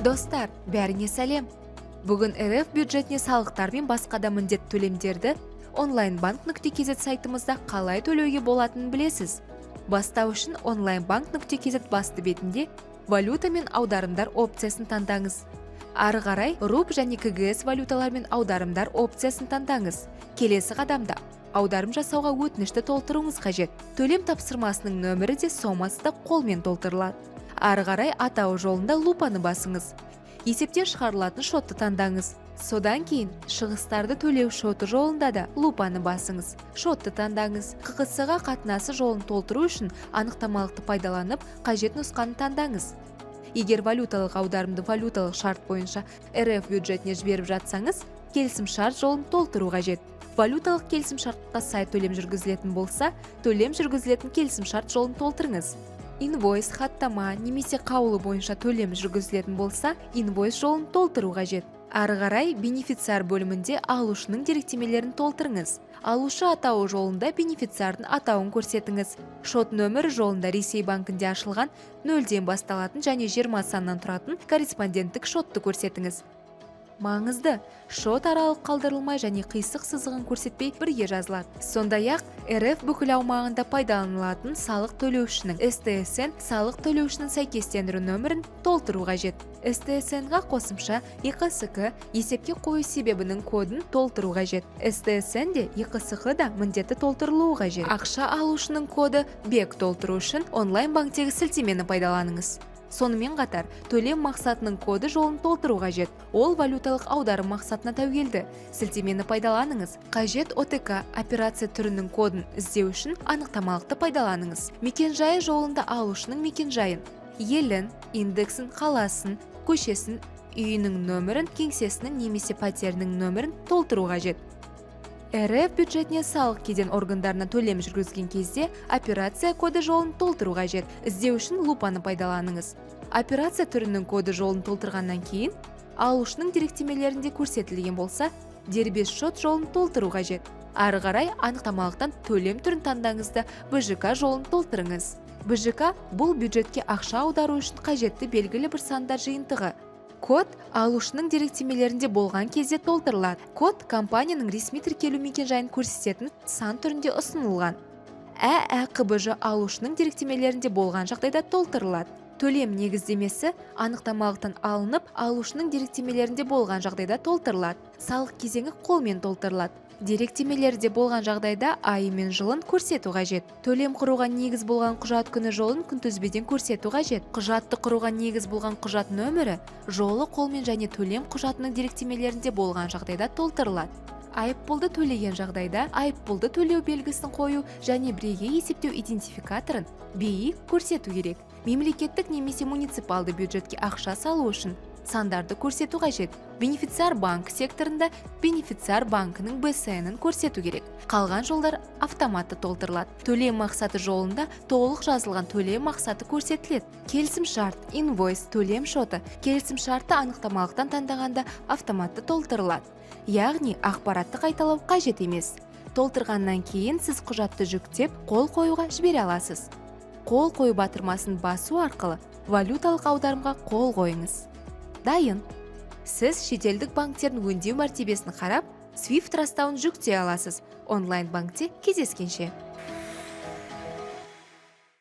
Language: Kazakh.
Достар, бәріңе сәлем. Бүгін РФ бюджетіне салықтар мен басқа да міндетті төлемдерді onlinebank.kz сайтымызда қалай төлеуге болатынын білесіз. Бастау үшін onlinebank.kz басты бетінде валюта мен аударымдар опциясын таңдаңыз. Ары қарай руб және КГС валюталар мен аударымдар опциясын таңдаңыз. Келесі қадамда аударым жасауға өтінішті толтыруыңыз қажет. Төлем тапсырмасының нөмірі де сомасы да қолмен толтырылады. Ары қарай атау жолында лупаны басыңыз. Есептен шығарылатын шотты таңдаңыз. Содан кейін шығыстарды төлеу шоты жолында да лупаны басыңыз. Шотты таңдаңыз. КГС-ға қатынасы жолын толтыру үшін анықтамалықты пайдаланып, қажет нұсқаны таңдаңыз. Егер валюталық аударымды валюталық шарт бойынша РФ бюджетіне жіберіп жатсаңыз, келісім шарт жолын толтыру қажет. Валюталық келісім шартқа сай төлем жүргізілетін болса, төлем жүргізілетін келісім шарт жолын толтырыңыз. Инвойс, хаттама немесе қаулы бойынша төлем жүргізілетін болса, инвойс жолын толтыру қажет. Ары қарай бенефициар бөлімінде алушының деректемелерін толтырыңыз. Алушы атауы жолында бенефициардың атауын көрсетіңіз. Шот нөмірі жолында Ресей банкінде ашылған 0-ден басталатын және 20 саннан тұратын корреспонденттік шотты көрсетіңіз. Маңызды, шот аралық қалдырылмай және қисық сызығын көрсетпей бірге жазылады. Сондай-ақ РФ бүкіл аумағында пайдаланылатын салық төлеушінің СТСН салық төлеушінің сәйкестендіру нөмірін толтыру қажет. СТСН-ға қосымша ИКСК есепке қою себебінің кодын толтыру қажет. СТСН-де ИКСК да міндетті толтырылуы қажет. Ақша алушының коды БЕК толтыру үшін онлайн-банктегі сілтемені пайдаланыңыз. Сонымен қатар, төлем мақсатының коды жолын толтыру қажет. Ол валюталық аударым мақсатына тәуелді. Сілтемені пайдаланыңыз. Қажет ОТК операция түрінің кодын іздеу үшін анықтамалықты пайдаланыңыз. Мекенжайы жолында алушының мекенжайын, елін, индексін, қаласын, көшесін, үйінің нөмірін, кеңсесінің немесе пәтерінің нөмірін толтыру қажет. РФ бюджетіне салық кеден органдарына төлем жүргізген кезде операция коды жолын толтыру қажет. Іздеу үшін лупаны пайдаланыңыз. Операция түрінің коды жолын толтырғаннан кейін, алушының деректемелерінде көрсетілген болса, дербес шот жолын толтыру қажет. Ары қарай анықтамалықтан төлем түрін таңдаңызды БЖК жолын толтырыңыз. БЖК бұл бюджетке ақша аудару үшін қажетті белгілі бір сандар жиынтығы. Код алушының деректемелерінде болған кезде толтырылады. Код компанияның ресми тіркелу мекенжайын көрсететін сан түрінде ұсынылған. АКБЖ алушының деректемелерінде болған жағдайда толтырылады. Төлем негіздемесі анықтамалықтан алынып, алушының деректемелерінде болған жағдайда толтырылады. Салық кезеңі қолмен толтырылады. Деректемелерде болған жағдайда айы мен жылын көрсету қажет. Төлем құруға негіз болған құжат күні жолын күнтізбеден көрсету қажет. Құжатты құруға негіз болған құжат нөмірі жолы қолмен және төлем құжатының деректемелерінде болған жағдайда толтырылады. Айыппұлды төлеген жағдайда айыппұлды төлеу белгісін қою және бірегей есептеу идентификаторын БИ көрсету керек. Мемлекеттік немесе муниципалды бюджетке ақша салу үшін сандарды көрсету қажет. Бенефициар банк секторында бенефициар банкінің БСН-ін көрсету керек. Қалған жолдар автоматты толтырылады. Төлем мақсаты жолында толық жазылған төлем мақсаты көрсетіледі. Келісім шарт, инвойс, төлем шоты, келісім шартты анықтамалықтан таңдағанда автоматты толтырылады. Яғни ақпаратты қайталау қажет емес. Толтырғаннан кейін сіз құжатты жүктеп, қол қоюға жібере аласыз. Қол қою батырмасын басу арқылы валюталық аударымға қол қойыңыз. Дайын. Сіз шетелдік банктердің өңдеу мәртебесін қарап, SWIFT растауын жүктей аласыз. Онлайн банкте кездескенше.